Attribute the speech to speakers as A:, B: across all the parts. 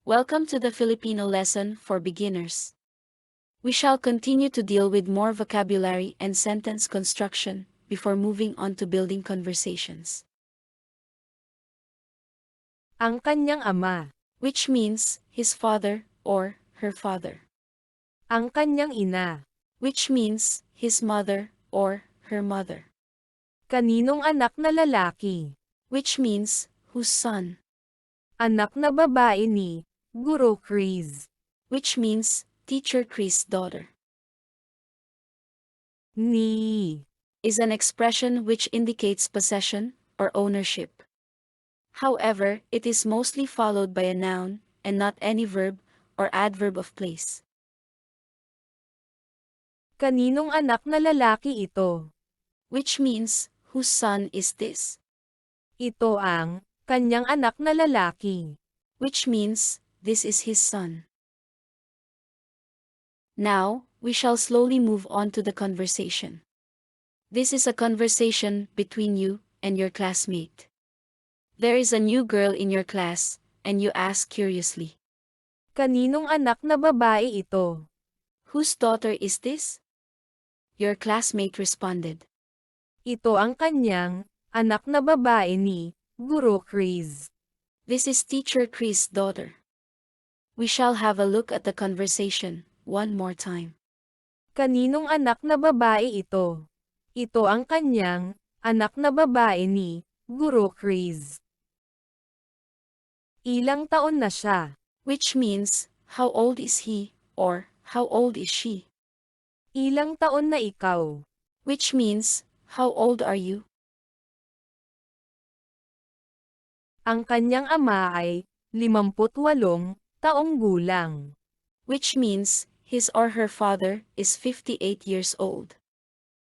A: Welcome to the Filipino lesson for beginners. We shall continue to deal with more vocabulary and sentence construction before moving on to building conversations.
B: Ang kanyang ama.
A: Which means his father or her father.
B: Ang kanyang ina.
A: Which means his mother or her mother.
B: Kaninong anak na lalaki.
A: Which means whose son.
B: Anak na babae ni Guro Chris.
A: Which means Teacher Chris' daughter.
B: Ni
A: Is an expression which indicates possession or ownership. However, it is mostly followed by a noun and not any verb or adverb of place.
B: Kaninong anak na lalaki ito.
A: Which means whose son is this?
B: Ito ang kanyang anak na lalaki.
A: Which means this is his son. Now, we shall slowly move on to the conversation. This is a conversation between you and your classmate. There is a new girl in your class, and you ask curiously,
B: Kaninong anak na babae ito.
A: whose daughter is this? Your classmate responded,
B: Ito ang kanyang anak na babae ni Guro Chris.
A: this is Teacher Chris' daughter. We shall have a look at the conversation one more time.
B: Kaninong anak na babae ito. Ito ang kanyang anak na babae ni Guro Chris. Ilang taon na siya.
A: Which means, how old is he, or how old is she?
B: Ilang taon na ikaw.
A: Which means, how old are you?
B: Ang kanyang ama ay 58 taong gulang.
A: Which means, his or her father is 58 years old.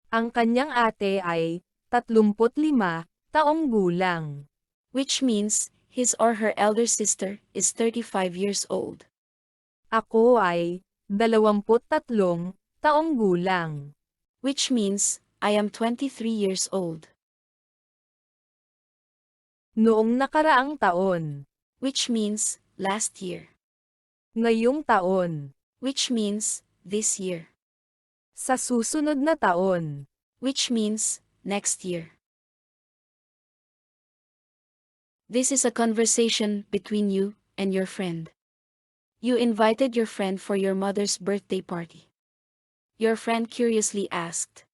B: Ang kanyang ate ay 35 taong gulang.
A: Which means, his or her elder sister is 35 years old.
B: Ako ay 23 taong gulang.
A: Which means, I am 23 years old.
B: Noong nakaraang taon.
A: Which means, last year.
B: Ngayong taon.
A: Which means, this year.
B: Sa susunod na taon.
A: Which means, next year. This is a conversation between you and your friend. You invited your friend for your mother's birthday party. Your friend curiously asked,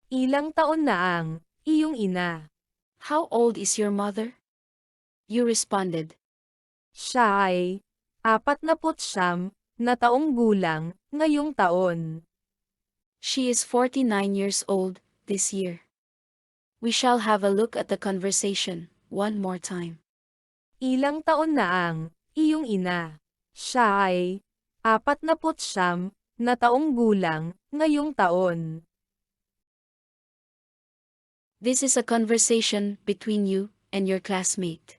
B: Ilang taon na ang iyong ina?
A: how old is your mother? You responded,
B: Siya ay 49 na taong gulang ngayong taon.
A: she is 49 years old this year. We shall have a look at the conversation one more time.
B: Ilang taon na ang iyong ina? Siya ay 49 na taong gulang ngayong taon.
A: This is a conversation between you and your classmate.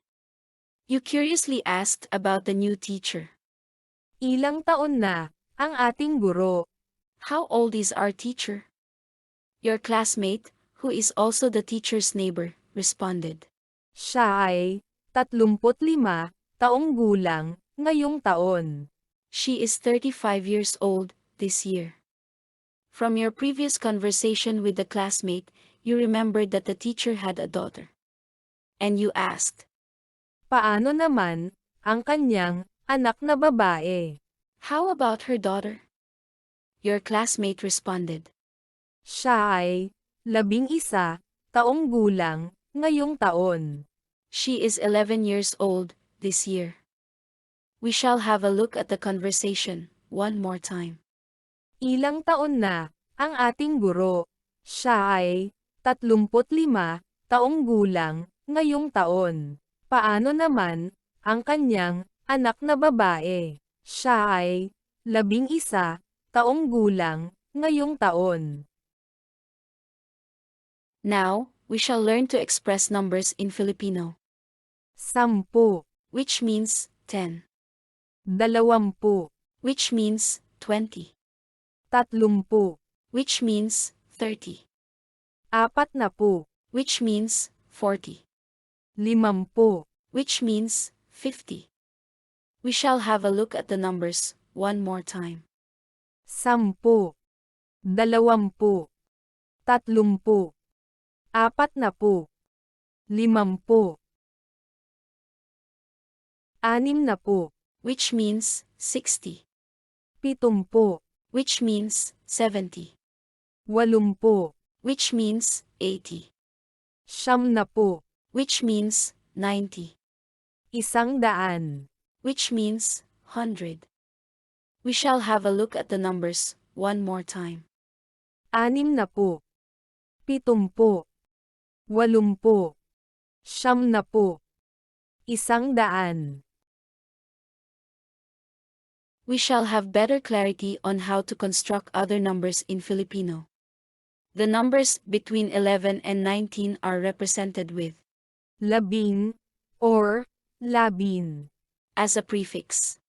A: You curiously asked about the new teacher.
B: Ilang taon na ang ating guro?
A: How old is our teacher? Your classmate, who is also the teacher's neighbor, responded,
B: Siya ay 35 taong gulang ngayong taon.
A: she is 35 years old this year. From your previous conversation with the classmate, you remembered that the teacher had a daughter. And you asked,
B: Paano naman ang kanyang anak na babae?
A: how about her daughter? Your classmate responded,
B: Siya ay 11 taong gulang ngayong taon.
A: she is 11 years old this year. We shall have a look at the conversation one more time.
B: Ilang taon na ang ating guro? Siya ay 35 taong gulang ngayong taon. Paano naman ang kanyang anak na babae? Siya ay 11 taong gulang ngayong taon.
A: Now, we shall learn to express numbers in Filipino,
B: 10,
A: which means 10,
B: 20,
A: which means 20,
B: 30,
A: which means 30,
B: 40,
A: which means 40,
B: 50,
A: which means 50, We shall have a look at the numbers one more time.
B: 10, 20, 30, 40, 50, 60,
A: Which means 60.
B: 70,
A: Which means 70.
B: 80,
A: Which means 80.
B: 90,
A: Which means 90.
B: 100,
A: Which means 100. We shall have a look at the numbers one more time.
B: 60, 70, 80, 90, 100.
A: We shall have better clarity on how to construct other numbers in Filipino. The numbers between 11 and 19 are represented with
B: 10 or 11
A: as a prefix.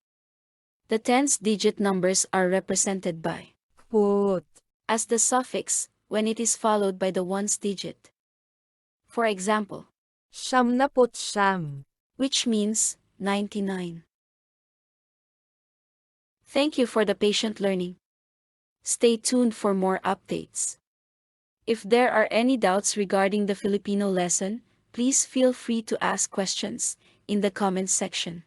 A: The tens digit numbers are represented by
B: put
A: as the suffix when it is followed by the ones digit. For example,
B: 99,
A: which means 99. Thank you for the patient learning. Stay tuned for more updates. If there are any doubts regarding the Filipino lesson, please feel free to ask questions in the comments section.